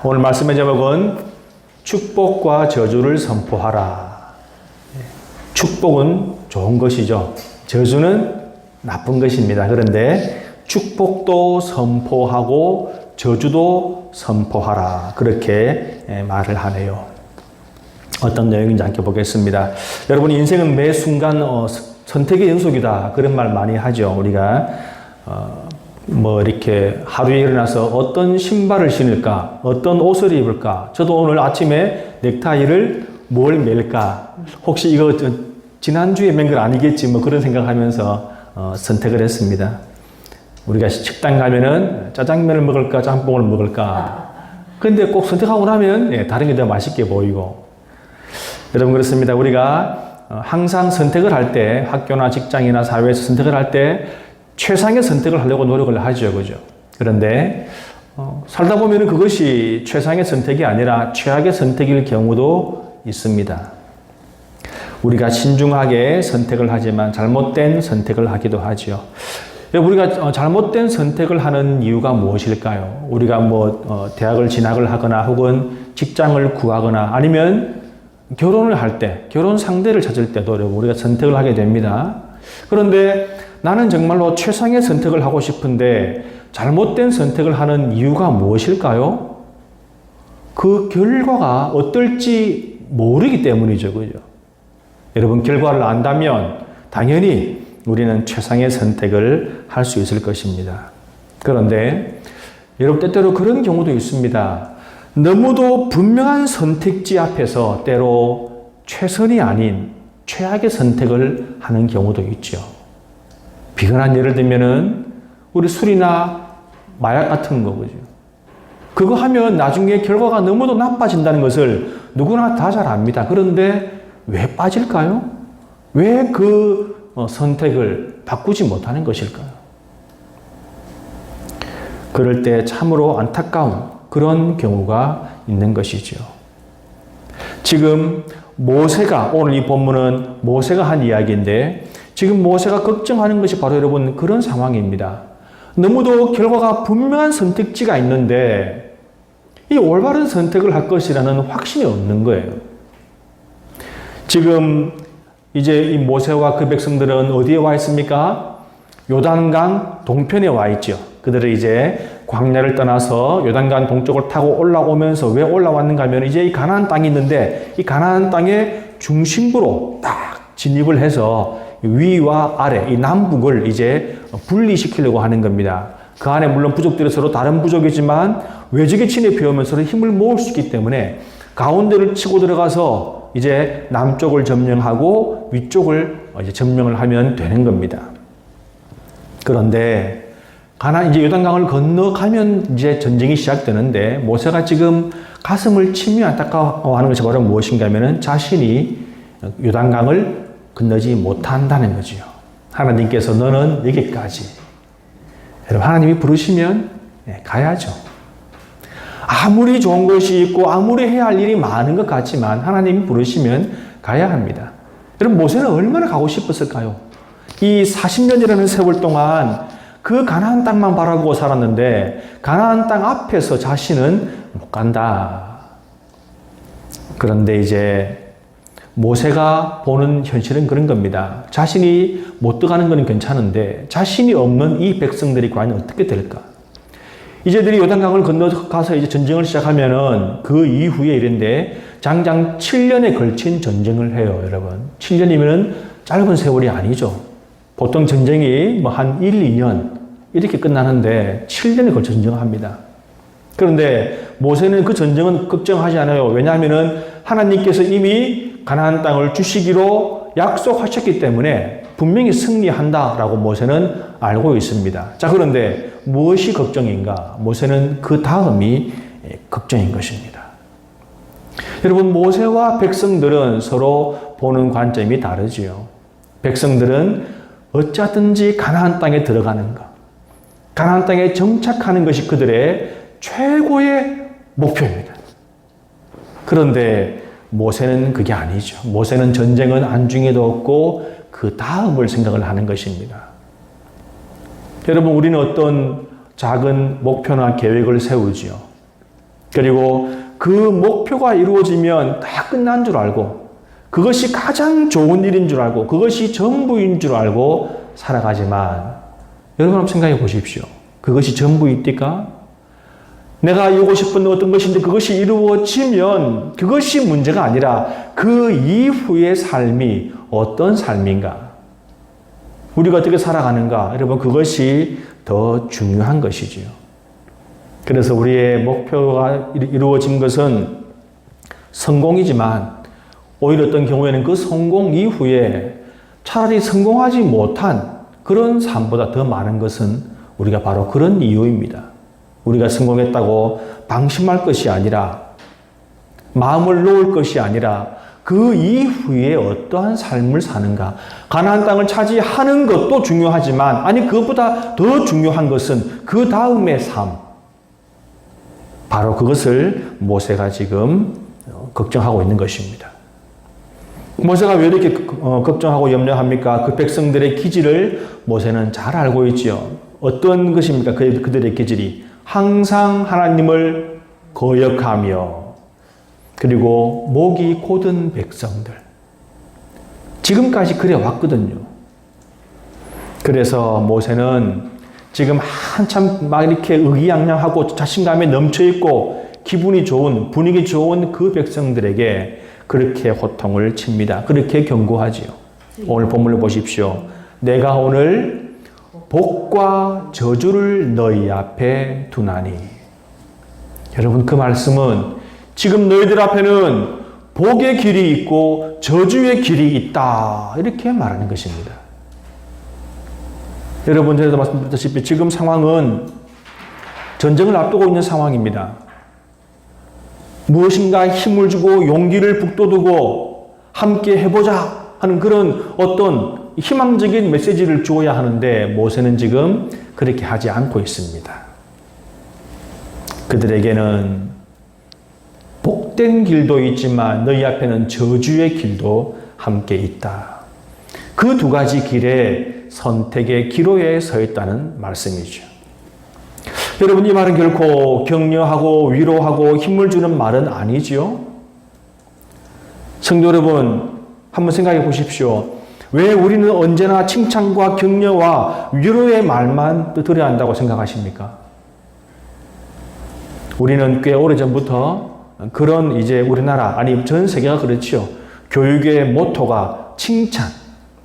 오늘 말씀의 제목은 축복과 저주를 선포하라. 축복은 좋은 것이죠. 저주는 나쁜 것입니다. 그런데 축복도 선포하고 저주도 선포하라. 그렇게 말을 하네요. 어떤 내용인지 함께 보겠습니다. 여러분, 인생은 매 순간 선택의 연속이다. 그런 말 많이 하죠. 우리가 이렇게 하루에 일어나서 어떤 신발을 신을까, 어떤 옷을 입을까, 저도 오늘 아침에 넥타이를 뭘 맬까, 혹시 이거 지난주에 맨 건 아니겠지, 그런 생각하면서 선택을 했습니다. 우리가 식당 가면은 짜장면을 먹을까, 짬뽕을 먹을까. 근데 꼭 선택하고 나면 다른 게 더 맛있게 보이고. 여러분, 그렇습니다. 우리가 항상 선택을 할 때, 학교나 직장이나 사회에서 선택을 할 때 최상의 선택을 하려고 노력을 하죠. 그죠? 그런데 살다 보면 그것이 최상의 선택이 아니라 최악의 선택일 경우도 있습니다. 우리가 신중하게 선택을 하지만 잘못된 선택을 하기도 하죠. 우리가 잘못된 선택을 하는 이유가 무엇일까요? 우리가 대학을 진학을 하거나 혹은 직장을 구하거나 아니면 결혼을 할 때, 결혼 상대를 찾을 때도 우리가 선택을 하게 됩니다. 그런데 나는 정말로 최상의 선택을 하고 싶은데 잘못된 선택을 하는 이유가 무엇일까요? 그 결과가 어떨지 모르기 때문이죠. 그죠? 여러분, 결과를 안다면 당연히 우리는 최상의 선택을 할 수 있을 것입니다. 그런데 여러분, 때때로 그런 경우도 있습니다. 너무도 분명한 선택지 앞에서 때로 최선이 아닌 최악의 선택을 하는 경우도 있죠. 비근한 예를 들면은 우리 술이나 마약 같은 거, 그죠? 그거 하면 나중에 결과가 너무도 나빠진다는 것을 누구나 다 잘 압니다. 그런데 왜 빠질까요? 왜 그 선택을 바꾸지 못하는 것일까요? 그럴 때 참으로 안타까운 그런 경우가 있는 것이죠. 지금 모세가, 오늘 이 본문은 모세가 한 이야기인데 지금 모세가 걱정하는 것이 바로 여러분 그런 상황입니다. 너무도 결과가 분명한 선택지가 있는데 이 올바른 선택을 할 것이라는 확신이 없는 거예요. 지금 이제 이 모세와 그 백성들은 어디에 와 있습니까? 요단강 동편에 와 있죠. 그들은 이제 광야를 떠나서 요단강 동쪽을 타고 올라오면서 왜 올라왔는가 하면 이제 이 가나안 땅이 있는데 이 가나안 땅의 중심부로 딱 진입을 해서 위와 아래, 이 남북을 이제 분리시키려고 하는 겁니다. 그 안에 물론 부족들이 서로 다른 부족이지만 외적의 침입해 오면 서로 힘을 모을 수 있기 때문에 가운데를 치고 들어가서 이제 남쪽을 점령하고 위쪽을 이제 점령을 하면 되는 겁니다. 그런데 이제 요단강을 건너가면 이제 전쟁이 시작되는데 모세가 지금 가슴을 치며 안타까워하는 것이 바로 무엇인가 하면은 자신이 요단강을 건너지 못한다는 거지요. 하나님께서 너는 여기까지. 여러분, 하나님이 부르시면 가야죠. 아무리 좋은 것이 있고 아무리 해야 할 일이 많은 것 같지만 하나님이 부르시면 가야 합니다. 여러분, 모세는 얼마나 가고 싶었을까요? 이 40년이라는 세월 동안 그 가나안 땅만 바라보고 살았는데 가나안 땅 앞에서 자신은 못 간다. 그런데 이제 모세가 보는 현실은 그런 겁니다. 자신이 못 들어가는 건 괜찮은데 자신이 없는 이 백성들이 과연 어떻게 될까? 이제들이 요단강을 건너가서 이제 전쟁을 시작하면은 그 이후에 이런데 장장 7년에 걸친 전쟁을 해요, 여러분. 7년이면은 짧은 세월이 아니죠. 보통 전쟁이 한 1, 2년 이렇게 끝나는데 7년에 걸쳐 전쟁을 합니다. 그런데 모세는 그 전쟁은 걱정하지 않아요. 왜냐하면은 하나님께서 이미 가나안 땅을 주시기로 약속하셨기 때문에 분명히 승리한다라고 모세는 알고 있습니다. 자, 그런데 무엇이 걱정인가? 모세는 그 다음이 걱정인 것입니다. 여러분, 모세와 백성들은 서로 보는 관점이 다르지요. 백성들은 어쩌든지 가나안 땅에 들어가는 것, 가나안 땅에 정착하는 것이 그들의 최고의 목표입니다. 그런데 모세는 그게 아니죠. 모세는 전쟁은 안중에도 없고 그 다음을 생각을 하는 것입니다. 여러분, 우리는 어떤 작은 목표나 계획을 세우지요. 그리고 그 목표가 이루어지면 다 끝난 줄 알고 그것이 가장 좋은 일인 줄 알고 그것이 전부인 줄 알고 살아가지만 여러분 한번 생각해 보십시오. 그것이 전부입니까? 내가 이루고 싶은 어떤 것인데 그것이 이루어지면 그것이 문제가 아니라 그 이후의 삶이 어떤 삶인가? 우리가 어떻게 살아가는가? 여러분 그것이 더 중요한 것이지요. 그래서 우리의 목표가 이루어진 것은 성공이지만 오히려 어떤 경우에는 그 성공 이후에 차라리 성공하지 못한 그런 삶보다 더 많은 것은 우리가 바로 그런 이유입니다. 우리가 성공했다고 방심할 것이 아니라 마음을 놓을 것이 아니라 그 이후에 어떠한 삶을 사는가. 가나안 땅을 차지하는 것도 중요하지만 아니 그것보다 더 중요한 것은 그 다음의 삶. 바로 그것을 모세가 지금 걱정하고 있는 것입니다. 모세가 왜 이렇게 걱정하고 염려합니까? 그 백성들의 기질을 모세는 잘 알고 있지요. 어떤 것입니까? 그들의 기질이 항상 하나님을 거역하며 그리고 목이 곧은 백성들. 지금까지 그래 왔거든요. 그래서 모세는 지금 한참 막 이렇게 의기양양하고 자신감에 넘쳐있고 기분이 좋은, 분위기 좋은 그 백성들에게 그렇게 호통을 칩니다. 그렇게 경고하지요. 오늘 본문을 보십시오. 내가 오늘 복과 저주를 너희 앞에 두나니. 여러분 그 말씀은 지금 너희들 앞에는 복의 길이 있고 저주의 길이 있다. 이렇게 말하는 것입니다. 여러분 전에도 말씀드렸다시피 지금 상황은 전쟁을 앞두고 있는 상황입니다. 무엇인가 힘을 주고 용기를 북돋우고 함께 해보자 하는 그런 어떤 희망적인 메시지를 주어야 하는데 모세는 지금 그렇게 하지 않고 있습니다. 그들에게는 복된 길도 있지만 너희 앞에는 저주의 길도 함께 있다. 그 두 가지 길의 선택의 기로에 서 있다는 말씀이죠. 여러분 이 말은 결코 격려하고 위로하고 힘을 주는 말은 아니지요. 성도 여러분 한번 생각해 보십시오. 왜 우리는 언제나 칭찬과 격려와 위로의 말만 들어야 한다고 생각하십니까? 우리는 꽤 오래전부터 그런 이제 우리나라 아니 전 세계가 그렇죠. 교육의 모토가 칭찬.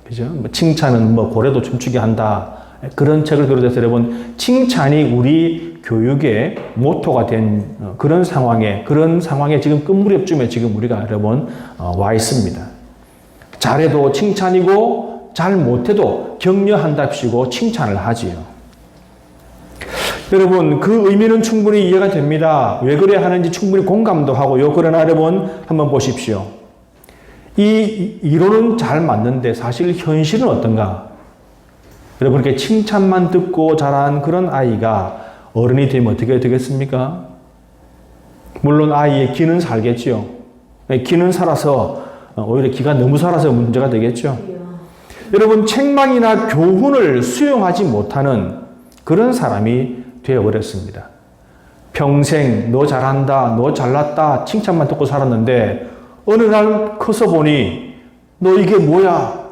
그죠? 칭찬은 고래도 춤추게 한다. 그런 책을 비롯해서 여러분 칭찬이 우리 교육의 모토가 된 그런 상황에 지금 끝무렵쯤에 지금 우리가 여러분 와 있습니다. 잘해도 칭찬이고 잘 못해도 격려한답시고 칭찬을 하지요. 여러분 그 의미는 충분히 이해가 됩니다. 왜 그래 하는지 충분히 공감도 하고요. 그러나 여러분 한번 보십시오. 이 이론은 잘 맞는데 사실 현실은 어떤가? 여러분 이렇게 칭찬만 듣고 자란 그런 아이가 어른이 되면 어떻게 되겠습니까? 물론 아이의 기는 살겠죠. 기는 살아서 오히려 기가 너무 살아서 문제가 되겠죠. 여러분 책망이나 교훈을 수용하지 못하는 그런 사람이 되어버렸습니다. 평생 너 잘한다, 너 잘났다 칭찬만 듣고 살았는데 어느 날 커서 보니 너 이게 뭐야?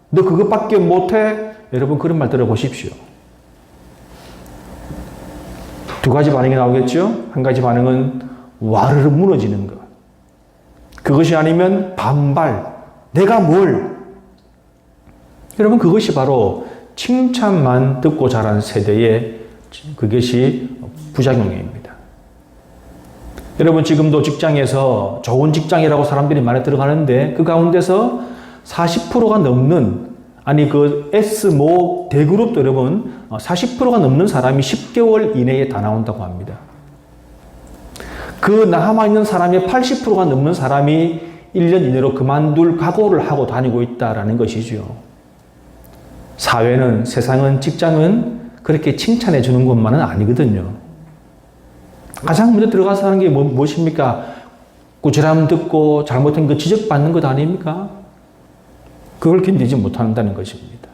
너 그것밖에 못해? 여러분 그런 말 들어보십시오. 두 가지 반응이 나오겠죠? 한 가지 반응은 와르르 무너지는 것. 그것이 아니면 반발. 내가 뭘? 여러분 그것이 바로 칭찬만 듣고 자란 세대의 그것이 부작용입니다. 여러분 지금도 직장에서 좋은 직장이라고 사람들이 많이 들어가는데 그 가운데서 40%가 넘는 아니 그 S모 대그룹도 여러분 40%가 넘는 사람이 10개월 이내에 다 나온다고 합니다. 그 남아있는 사람의 80%가 넘는 사람이 1년 이내로 그만둘 각오를 하고 다니고 있다라는 것이죠. 사회는 세상은 직장은 그렇게 칭찬해 주는 것만은 아니거든요. 가장 먼저 들어가서 하는 게 무엇입니까? 꾸지람 듣고 잘못한 거 지적받는 것 아닙니까? 그걸 견디지 못한다는 것입니다.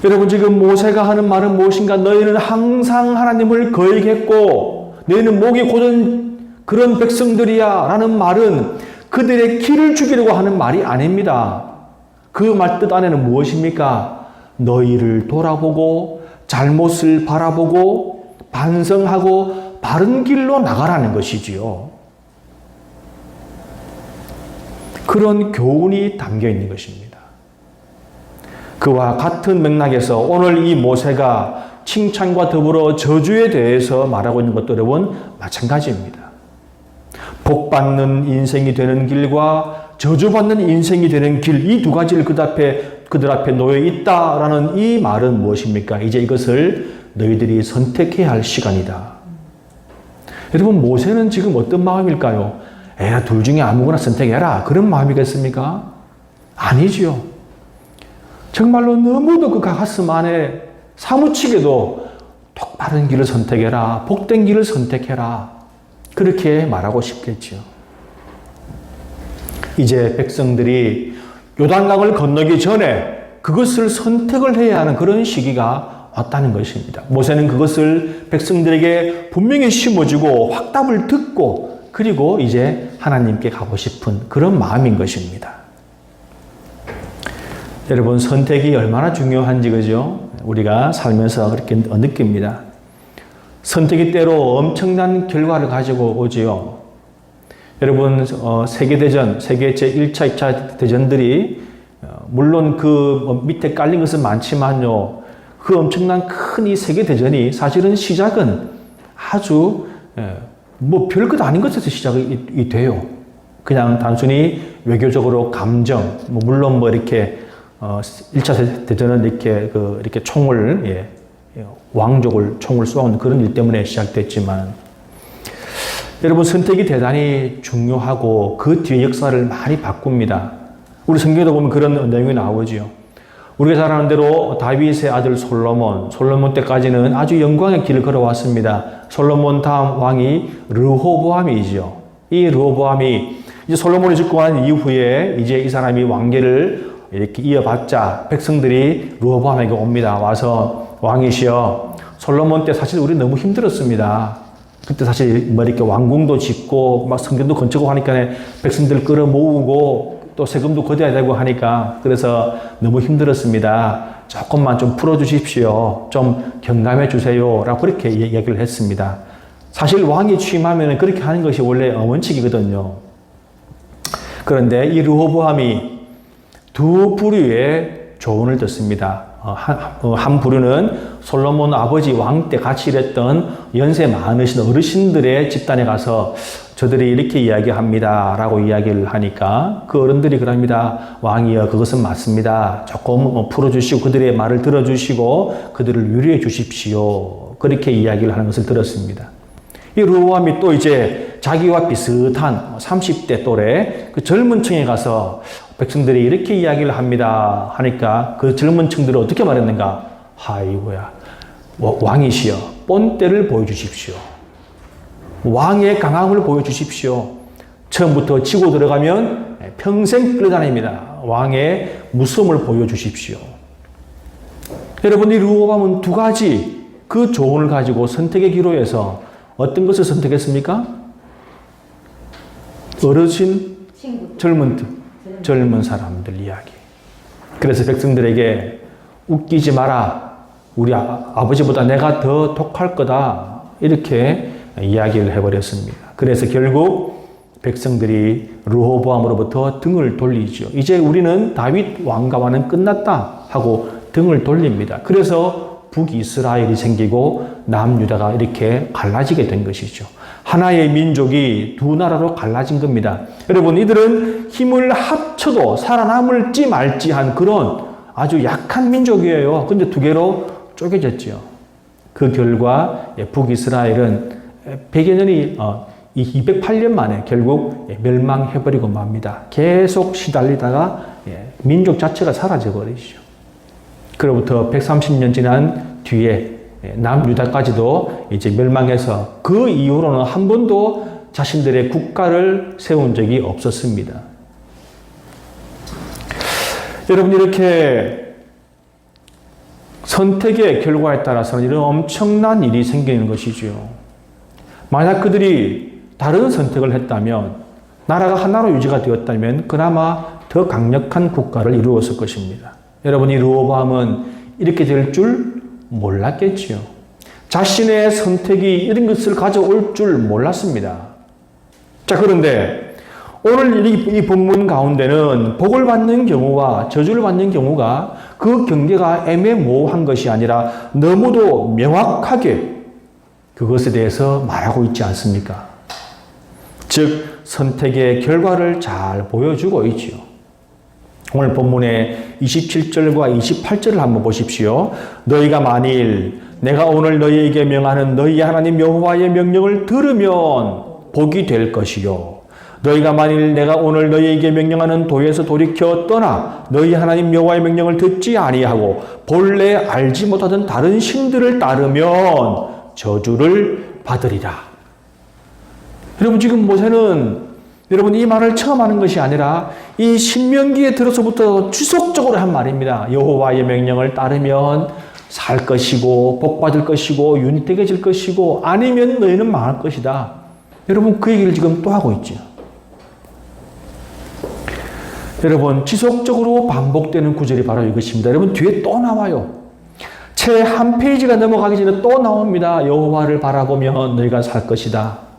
여러분 지금 모세가 하는 말은 무엇인가? 너희는 항상 하나님을 거역했고 너희는 목이 곧은 그런 백성들이야 라는 말은 그들의 길을 죽이려고 하는 말이 아닙니다. 그 말 뜻 안에는 무엇입니까? 너희를 돌아보고 잘못을 바라보고 반성하고 바른 길로 나가라는 것이지요. 그런 교훈이 담겨 있는 것입니다. 그와 같은 맥락에서 오늘 이 모세가 칭찬과 더불어 저주에 대해서 말하고 있는 것도 여러분 마찬가지입니다. 복받는 인생이 되는 길과 저주받는 인생이 되는 길, 이 두 가지를 그들 앞에 놓여 있다라는 이 말은 무엇입니까? 이제 이것을 너희들이 선택해야 할 시간이다. 여러분, 모세는 지금 어떤 마음일까요? 에라, 둘 중에 아무거나 선택해라. 그런 마음이겠습니까? 아니지요. 정말로 너무도 그 가슴 안에 사무치게도 똑바른 길을 선택해라. 복된 길을 선택해라. 그렇게 말하고 싶겠죠. 이제 백성들이 요단강을 건너기 전에 그것을 선택을 해야 하는 그런 시기가 왔다는 것입니다. 모세는 그것을 백성들에게 분명히 심어주고 확답을 듣고 그리고 이제 하나님께 가고 싶은 그런 마음인 것입니다. 여러분, 선택이 얼마나 중요한지 그죠? 우리가 살면서 그렇게 느낍니다. 선택이 때로 엄청난 결과를 가지고 오지요. 여러분, 세계대전, 세계 제1차, 2차 대전들이 물론 그 밑에 깔린 것은 많지만요. 그 엄청난 큰 이 세계대전이 사실은 시작은 아주 뭐 별것 아닌 것에서 시작이 돼요. 그냥 단순히 외교적으로 감정, 물론 이렇게 1차 대전은 이렇게 총을, 왕족을 총을 쏘는 그런 일 때문에 시작됐지만, 여러분, 선택이 대단히 중요하고 그 뒤에 역사를 많이 바꿉니다. 우리 성경에도 보면 그런 내용이 나오지요. 우리가 잘 아는 대로 다윗의 아들 솔로몬 때까지는 아주 영광의 길을 걸어왔습니다. 솔로몬 다음 왕이 르호보암이죠. 이 르호보암이 이제 솔로몬이 집권한 이후에 이제 이 사람이 왕계를 이렇게 이어받자 백성들이 르호보암에게 옵니다. 와서 왕이시여, 솔로몬 때 사실 우리 너무 힘들었습니다. 그때 사실 이렇게 왕궁도 짓고 막 성전도 건축하고 하니까 백성들 끌어모으고 또 세금도 걷어야 되고 하니까 그래서 너무 힘들었습니다. 조금만 좀 풀어주십시오. 좀 경감해 주세요. 라고 그렇게 얘기를 했습니다. 사실 왕이 취임하면 그렇게 하는 것이 원래 원칙이거든요. 그런데 이 르호보암이 두 부류의 조언을 듣습니다. 한 부류는 솔로몬 아버지 왕 때 같이 일했던 연세 많으신 어르신들의 집단에 가서 저들이 이렇게 이야기합니다 라고 이야기를 하니까 그 어른들이 그럽니다. 왕이여, 그것은 맞습니다. 조금 풀어주시고 그들의 말을 들어주시고 그들을 위로해 주십시오. 그렇게 이야기를 하는 것을 들었습니다. 이 르호보암이 또 이제 자기와 비슷한 30대 또래 그 젊은 층에 가서 백성들이 이렇게 이야기를 합니다 하니까 그 젊은 층들이 어떻게 말했는가? 아이고야, 왕이시여, 본때를 보여주십시오. 왕의 강함을 보여주십시오. 처음부터 치고 들어가면 평생 끌어다닙니다. 왕의 무서움을 보여주십시오. 여러분, 이 르호보암은 두 가지 그 조언을 가지고 선택의 기로에서 어떤 것을 선택했습니까? 어르신, 젊은 사람들 이야기. 그래서 백성들에게 웃기지 마라. 우리 아버지보다 내가 더 독할 거다. 이렇게 이야기를 해버렸습니다. 그래서 결국 백성들이 르호보암으로부터 등을 돌리죠. 이제 우리는 다윗 왕가와는 끝났다 하고 등을 돌립니다. 그래서 북이스라엘이 생기고 남유다가 이렇게 갈라지게 된 것이죠. 하나의 민족이 두 나라로 갈라진 겁니다. 여러분, 이들은 힘을 합쳐도 살아남을지 말지한 그런 아주 약한 민족이에요. 근데 두 개로 쪼개졌죠. 그 결과 북이스라엘은 100여 년이 208년 만에 결국 멸망해버리고 맙니다. 계속 시달리다가 민족 자체가 사라져버리죠. 그로부터 130년 지난 뒤에 남유다까지도 이제 멸망해서 그 이후로는 한 번도 자신들의 국가를 세운 적이 없었습니다. 여러분, 이렇게 선택의 결과에 따라서는 이런 엄청난 일이 생기는 것이죠. 만약 그들이 다른 선택을 했다면, 나라가 하나로 유지가 되었다면 그나마 더 강력한 국가를 이루었을 것입니다. 여러분, 이 르호보암은 이렇게 될 줄 몰랐겠지요. 자신의 선택이 이런 것을 가져올 줄 몰랐습니다. 자, 그런데 오늘 이 본문 가운데는 복을 받는 경우와 저주를 받는 경우가 그 경계가 애매모호한 것이 아니라 너무도 명확하게 그것에 대해서 말하고 있지 않습니까? 즉, 선택의 결과를 잘 보여주고 있지요. 오늘 본문의 27절과 28절을 한번 보십시오. 너희가 만일 내가 오늘 너희에게 명하는 너희 하나님 여호와의 명령을 들으면 복이 될 것이요. 너희가 만일 내가 오늘 너희에게 명령하는 도에서 돌이켜 떠나 너희 하나님 여호와의 명령을 듣지 아니하고 본래 알지 못하던 다른 신들을 따르면 저주를 받으리라. 여러분, 지금 모세는 여러분 이 말을 처음 하는 것이 아니라 이 신명기에 들어서부터 지속적으로 한 말입니다. 여호와의 명령을 따르면 살 것이고 복받을 것이고 윤택해질 것이고 아니면 너희는 망할 것이다. 여러분, 그 얘기를 지금 또 하고 있죠. 여러분, 지속적으로 반복되는 구절이 바로 이것입니다. 여러분, 뒤에 또 나와요. 채 한 페이지가 넘어가기 전에 또 나옵니다. 여호와를 바라보면 너희가 살 것이다.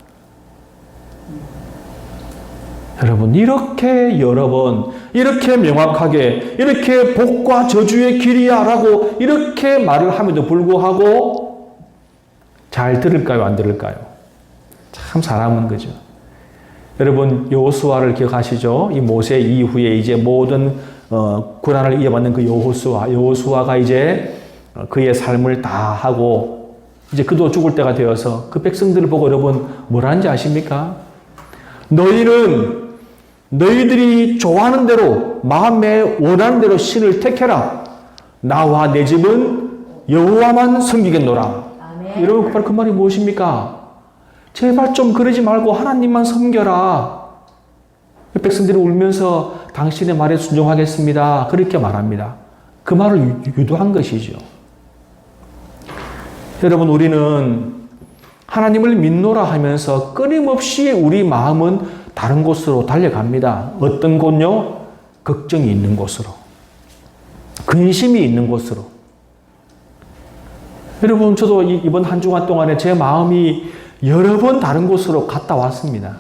여러분, 이렇게 여러 번, 이렇게 명확하게, 이렇게 복과 저주의 길이야 라고 이렇게 말을 함에도 불구하고 잘 들을까요? 안 들을까요? 참 사람은 그죠. 여러분, 여호수아를 기억하시죠? 이 모세 이후에 이제 모든 고난을 이어받는 그 여호수아가 이제 그의 삶을 다 하고 이제 그도 죽을 때가 되어서 그 백성들을 보고 여러분 뭐라는지 아십니까? 너희들이 좋아하는 대로 마음에 원하는 대로 신을 택해라. 나와 내 집은 여호와만 섬기겠노라. 아멘. 여러분, 바로 그 말이 무엇입니까? 제발 좀 그러지 말고 하나님만 섬겨라. 백성들이 울면서 당신의 말에 순종하겠습니다. 그렇게 말합니다. 그 말을 유도한 것이죠. 여러분, 우리는 하나님을 믿노라 하면서 끊임없이 우리 마음은 다른 곳으로 달려갑니다. 어떤 곳요? 걱정이 있는 곳으로. 근심이 있는 곳으로. 여러분, 저도 이번 한 주간 동안에 제 마음이 여러 번 다른 곳으로 갔다 왔습니다.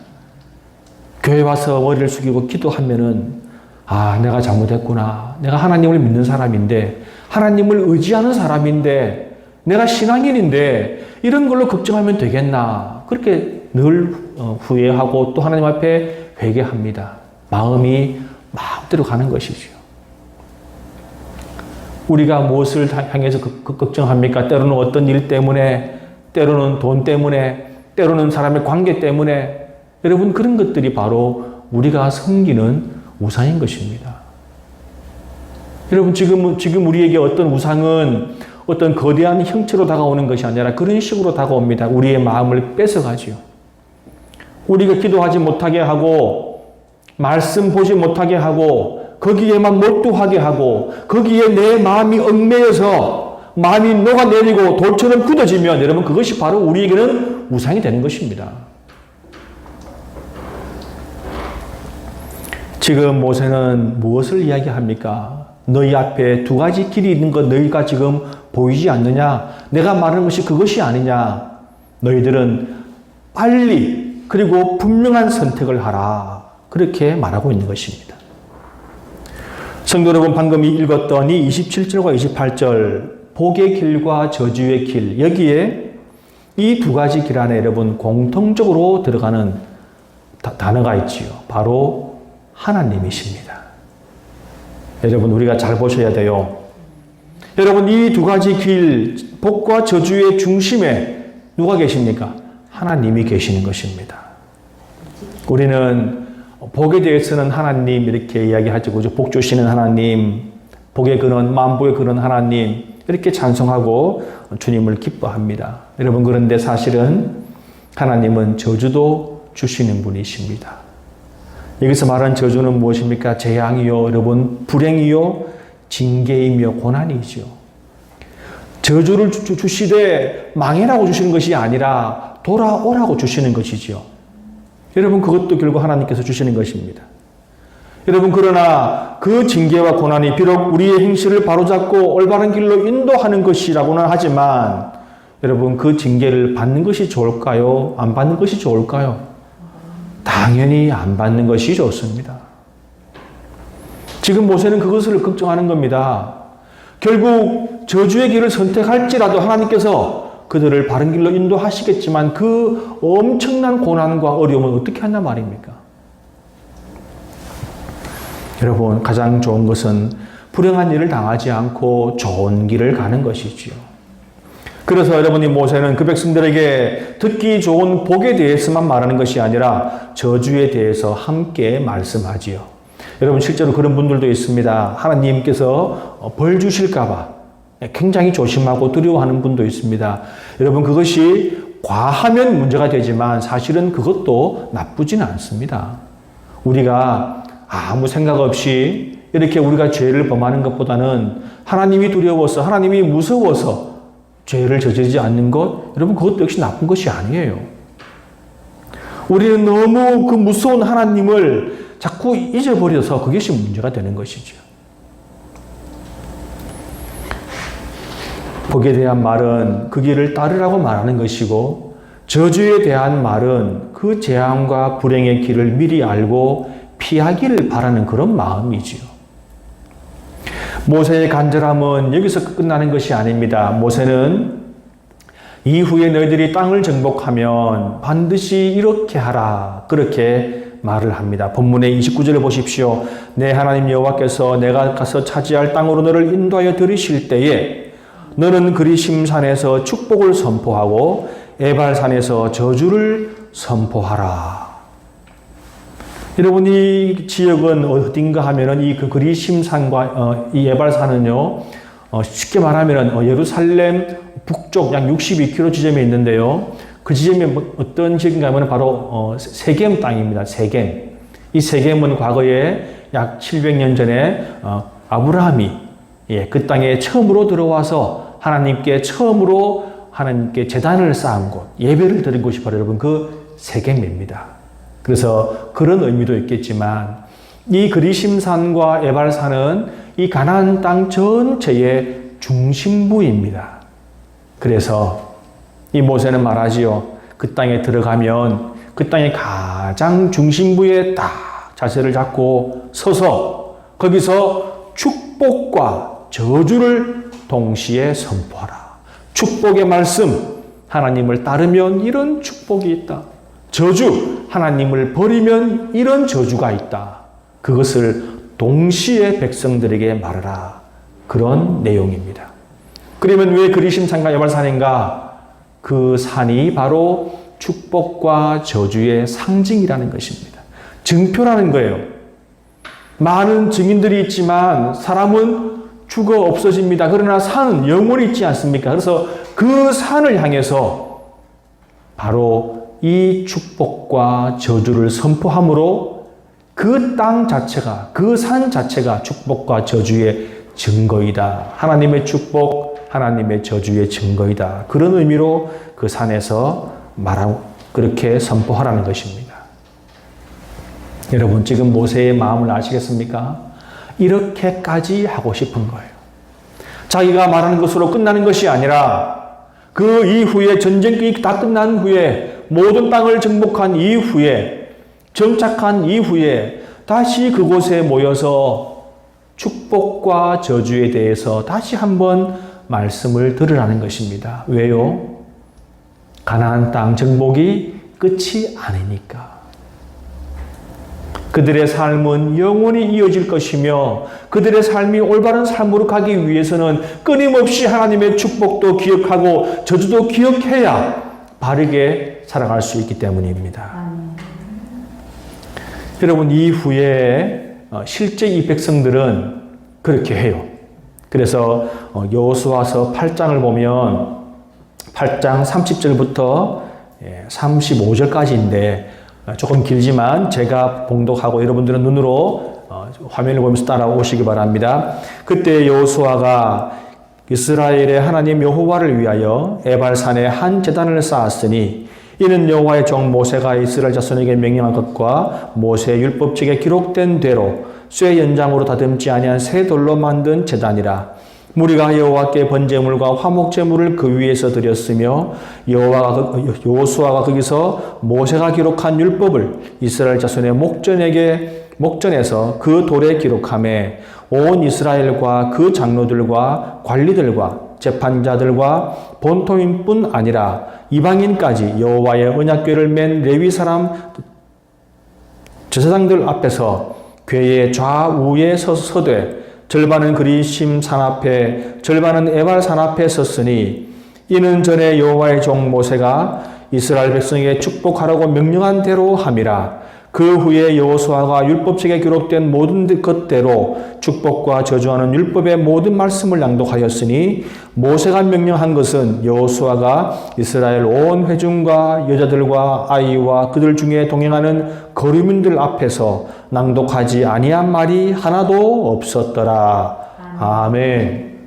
교회 와서 머리를 숙이고 기도하면은, 아, 내가 잘못했구나. 내가 하나님을 믿는 사람인데, 하나님을 의지하는 사람인데, 내가 신앙인인데, 이런 걸로 걱정하면 되겠나. 그렇게 늘 후회하고 또 하나님 앞에 회개합니다. 마음이 마음대로 가는 것이죠. 우리가 무엇을 향해서 걱정합니까? 때로는 어떤 일 때문에, 때로는 돈 때문에, 때로는 사람의 관계 때문에. 여러분, 그런 것들이 바로 우리가 섬기는 우상인 것입니다. 여러분, 지금 우리에게 어떤 우상은 어떤 거대한 형체로 다가오는 것이 아니라 그런 식으로 다가옵니다. 우리의 마음을 뺏어가지요. 우리가 기도하지 못하게 하고, 말씀 보지 못하게 하고, 거기에만 몰두하게 하고, 거기에 내 마음이 얽매여서 마음이 녹아내리고 돌처럼 굳어지면 여러분, 그것이 바로 우리에게는 우상이 되는 것입니다. 지금 모세는 무엇을 이야기합니까? 너희 앞에 두 가지 길이 있는 것 너희가 지금 보이지 않느냐? 내가 말하는 것이 그것이 아니냐? 너희들은 빨리 그리고 분명한 선택을 하라. 그렇게 말하고 있는 것입니다. 성도 여러분, 방금 읽었던 이 27절과 28절, 복의 길과 저주의 길, 여기에 이 두 가지 길 안에 여러분 공통적으로 들어가는 단어가 있지요. 바로 하나님이십니다. 여러분, 우리가 잘 보셔야 돼요. 여러분, 이 두 가지 길, 복과 저주의 중심에 누가 계십니까? 하나님이 계시는 것입니다. 우리는 복에 대해서는 하나님 이렇게 이야기하죠. 복 주시는 하나님, 복의 근원, 만복의 근원 하나님 이렇게 찬송하고 주님을 기뻐합니다. 여러분, 그런데 사실은 하나님은 저주도 주시는 분이십니다. 여기서 말하는 저주는 무엇입니까? 재앙이요, 여러분, 불행이요, 징계이며 고난이죠. 저주를 주시되 망해라고 주시는 것이 아니라 돌아오라고 주시는 것이지요. 여러분, 그것도 결국 하나님께서 주시는 것입니다. 여러분, 그러나 그 징계와 고난이 비록 우리의 행실을 바로잡고 올바른 길로 인도하는 것이라고는 하지만 여러분, 그 징계를 받는 것이 좋을까요? 안 받는 것이 좋을까요? 당연히 안 받는 것이 좋습니다. 지금 모세는 그것을 걱정하는 겁니다. 결국 저주의 길을 선택할지라도 하나님께서 그들을 바른 길로 인도하시겠지만 그 엄청난 고난과 어려움을 어떻게 한단 말입니까? 여러분, 가장 좋은 것은 불행한 일을 당하지 않고 좋은 길을 가는 것이지요. 그래서 여러분이 모세는 그 백성들에게 듣기 좋은 복에 대해서만 말하는 것이 아니라 저주에 대해서 함께 말씀하지요. 여러분, 실제로 그런 분들도 있습니다. 하나님께서 벌 주실까봐 굉장히 조심하고 두려워하는 분도 있습니다. 여러분, 그것이 과하면 문제가 되지만 사실은 그것도 나쁘지는 않습니다. 우리가 아무 생각 없이 이렇게 우리가 죄를 범하는 것보다는 하나님이 두려워서, 하나님이 무서워서 죄를 저지르지 않는 것, 여러분, 그것도 역시 나쁜 것이 아니에요. 우리는 너무 그 무서운 하나님을 자꾸 잊어버려서 그것이 문제가 되는 것이죠. 복에 대한 말은 그 길을 따르라고 말하는 것이고, 저주에 대한 말은 그 재앙과 불행의 길을 미리 알고 피하기를 바라는 그런 마음이지요. 모세의 간절함은 여기서 끝나는 것이 아닙니다. 모세는 이후에 너희들이 땅을 정복하면 반드시 이렇게 하라, 그렇게 말을 합니다. 본문의 29절을 보십시오. 내 하나님 여호와께서 내가 가서 차지할 땅으로 너를 인도하여 들이실 때에 너는 그리심산에서 축복을 선포하고 에발산에서 저주를 선포하라. 여러분, 이 지역은 어딘가 하면은 이 그리심산과 이 에발산은요, 쉽게 말하면은 예루살렘 북쪽 약 62km 지점에 있는데요. 그 지점이 어떤 지역인가 하면 바로 세겜 땅입니다. 세겜. 이 세겜은 과거에 약 700년 전에 아브라함이 그 땅에 처음으로 들어와서 하나님께 제단을 쌓은 곳, 예배를 드린 곳이 바로 여러분 그 세겜입니다. 그래서 그런 의미도 있겠지만 이 그리심산과 에발산은 이 가나안 땅 전체의 중심부입니다. 그래서 이 모세는 말하지요. 그 땅에 들어가면 그 땅의 가장 중심부에 딱 자세를 잡고 서서 거기서 축복과 저주를 동시에 선포하라. 축복의 말씀, 하나님을 따르면 이런 축복이 있다. 저주, 하나님을 버리면 이런 저주가 있다. 그것을 동시에 백성들에게 말하라. 그런 내용입니다. 그러면 왜 그리심산과 에발산인가? 그 산이 바로 축복과 저주의 상징이라는 것입니다. 증표라는 거예요. 많은 증인들이 있지만 사람은 죽어 없어집니다. 그러나 산은 영원히 있지 않습니까? 그래서 그 산을 향해서 바로 이 축복과 저주를 선포함으로 그 땅 자체가, 그 산 자체가 축복과 저주의 증거이다. 하나님의 축복, 하나님의 저주의 증거이다. 그런 의미로 그 산에서 그렇게 선포하라는 것입니다. 여러분, 지금 모세의 마음을 아시겠습니까? 이렇게까지 하고 싶은 거예요. 자기가 말하는 것으로 끝나는 것이 아니라 그 이후에 전쟁이 다 끝난 후에 모든 땅을 정복한 이후에 정착한 이후에 다시 그곳에 모여서 축복과 저주에 대해서 다시 한번 말씀을 들으라는 것입니다. 왜요? 가나안 땅 정복이 끝이 아니니까. 그들의 삶은 영원히 이어질 것이며 그들의 삶이 올바른 삶으로 가기 위해서는 끊임없이 하나님의 축복도 기억하고 저주도 기억해야 바르게 살아갈 수 있기 때문입니다. 여러분, 이후에 실제 이 백성들은 그렇게 해요. 그래서 여호수아서 8장을 보면 8장 30절부터 35절까지인데 조금 길지만 제가 봉독하고 여러분들은 눈으로 화면을 보면서 따라오시기 바랍니다. 그때 여호수아가 이스라엘의 하나님 여호와를 위하여 에발산에 한 제단을 쌓았으니 이는 여호와의 종 모세가 이스라엘 자손에게 명령한 것과 모세의 율법책에 기록된 대로 쇠 연장으로 다듬지 아니한 새 돌로 만든 제단이라. 무리가 여호와께 번제물과 화목제물을 그 위에서 드렸으며 여호수아가 거기서 모세가 기록한 율법을 이스라엘 자손의 목전에서 그 돌에 기록하매 온 이스라엘과 그 장로들과 관리들과 재판자들과 본토민뿐 아니라 이방인까지 여호와의 언약궤를 맨 레위 사람 제사장들 앞에서 궤의 좌우에 서되 절반은 그리심 산 앞에 절반은 에발 산 앞에 섰으니 이는 전에 여호와의 종 모세가 이스라엘 백성에게 축복하라고 명령한 대로 함이라. 그 후에 여호수아가 율법책에 기록된 모든 것대로 축복과 저주하는 율법의 모든 말씀을 낭독하였으니 모세가 명령한 것은 여호수아가 이스라엘 온 회중과 여자들과 아이와 그들 중에 동행하는 거류민들 앞에서 낭독하지 아니한 말이 하나도 없었더라. 아멘.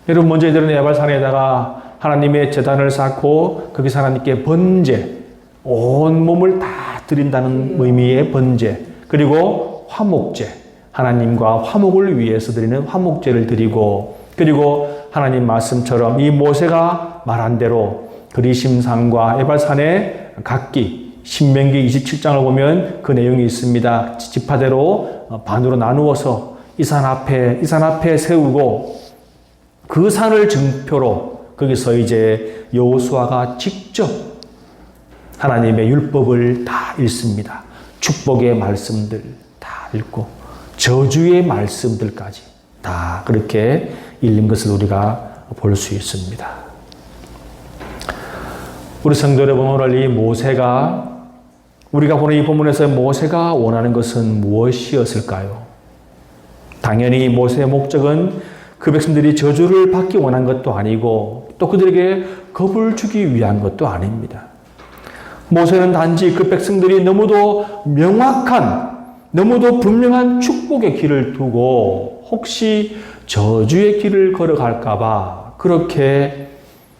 여러분, 먼저 이들은 에발산에다가 하나님의 제단을 쌓고 거기서 하나님께 번제, 온 몸을 다 드린다는 의미의 번제, 그리고 화목제, 하나님과 화목을 위해서 드리는 화목제를 드리고, 그리고 하나님 말씀처럼 이 모세가 말한 대로 그리심산과 에발산의 각기 신명기 27장을 보면 그 내용이 있습니다. 지파대로 반으로 나누어서 이 산 앞에 세우고 그 산을 증표로 거기서 이제 여호수아가 직접 하나님의 율법을 다 읽습니다. 축복의 말씀들 다 읽고 저주의 말씀들까지 다 그렇게 읽는 것을 우리가 볼 수 있습니다. 우리 성도 여러분, 오늘 이 모세가, 우리가 보는 이 본문에서 모세가 원하는 것은 무엇이었을까요? 당연히 모세의 목적은 그 백성들이 저주를 받기 원한 것도 아니고 또 그들에게 겁을 주기 위한 것도 아닙니다. 모세는 단지 그 백성들이 너무도 명확한, 너무도 분명한 축복의 길을 두고 혹시 저주의 길을 걸어갈까봐 그렇게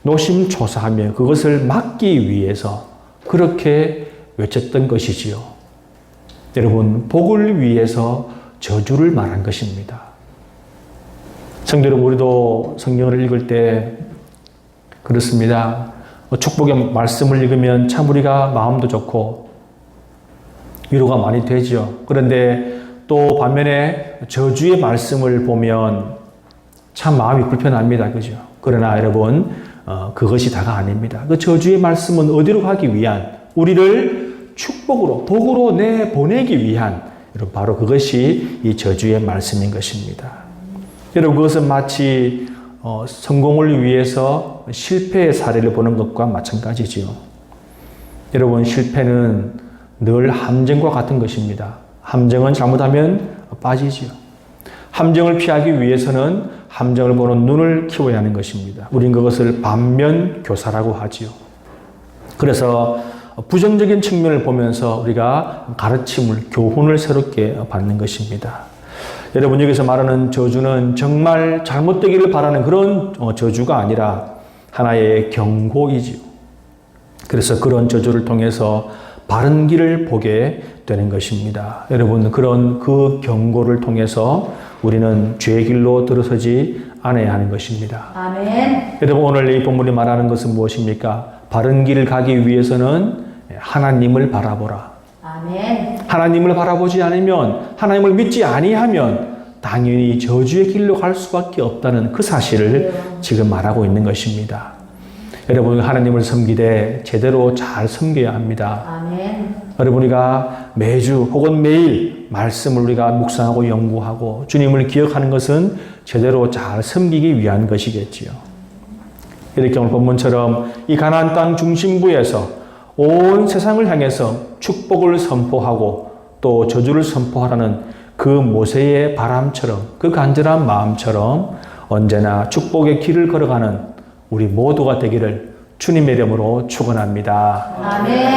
노심초사하며 그것을 막기 위해서 그렇게 외쳤던 것이지요. 여러분, 복을 위해서 저주를 말한 것입니다. 성도 여러분, 우리도 성경을 읽을 때 그렇습니다. 축복의 말씀을 읽으면 참 우리가 마음도 좋고 위로가 많이 되죠. 그런데 또 반면에 저주의 말씀을 보면 참 마음이 불편합니다. 그죠? 그러나 여러분, 그것이 다가 아닙니다. 그 저주의 말씀은 어디로 가기 위한, 우리를 축복으로, 복으로 내보내기 위한, 여러분, 바로 그것이 이 저주의 말씀인 것입니다. 여러분, 그것은 마치 성공을 위해서 실패의 사례를 보는 것과 마찬가지지요. 여러분, 실패는 늘 함정과 같은 것입니다. 함정은 잘못하면 빠지지요. 함정을 피하기 위해서는 함정을 보는 눈을 키워야 하는 것입니다. 우린 그것을 반면교사라고 하지요. 그래서 부정적인 측면을 보면서 우리가 가르침을, 교훈을 새롭게 받는 것입니다. 여러분, 여기서 말하는 저주는 정말 잘못되기를 바라는 그런 저주가 아니라 하나의 경고이지요. 그래서 그런 저주를 통해서 바른 길을 보게 되는 것입니다. 여러분, 그 경고를 통해서 우리는 죄의 길로 들어서지 않아야 하는 것입니다. 아멘. 여러분, 오늘 이 본문이 말하는 것은 무엇입니까? 바른 길을 가기 위해서는 하나님을 바라보라. 아멘. 하나님을 바라보지 않으면, 하나님을 믿지 아니하면 당연히 저주의 길로 갈 수밖에 없다는 그 사실을 지금 말하고 있는 것입니다. 여러분, 하나님을 섬기되 제대로 잘 섬겨야 합니다. 아멘. 여러분, 우리가 매주 혹은 매일 말씀을 우리가 묵상하고 연구하고 주님을 기억하는 것은 제대로 잘 섬기기 위한 것이겠지요. 이렇게 오늘 본문처럼 이 가나안 땅 중심부에서 온 세상을 향해서 축복을 선포하고 또 저주를 선포하라는 그 모세의 바람처럼, 그 간절한 마음처럼 언제나 축복의 길을 걸어가는 우리 모두가 되기를 주님의 이름으로 축원합니다. 아멘.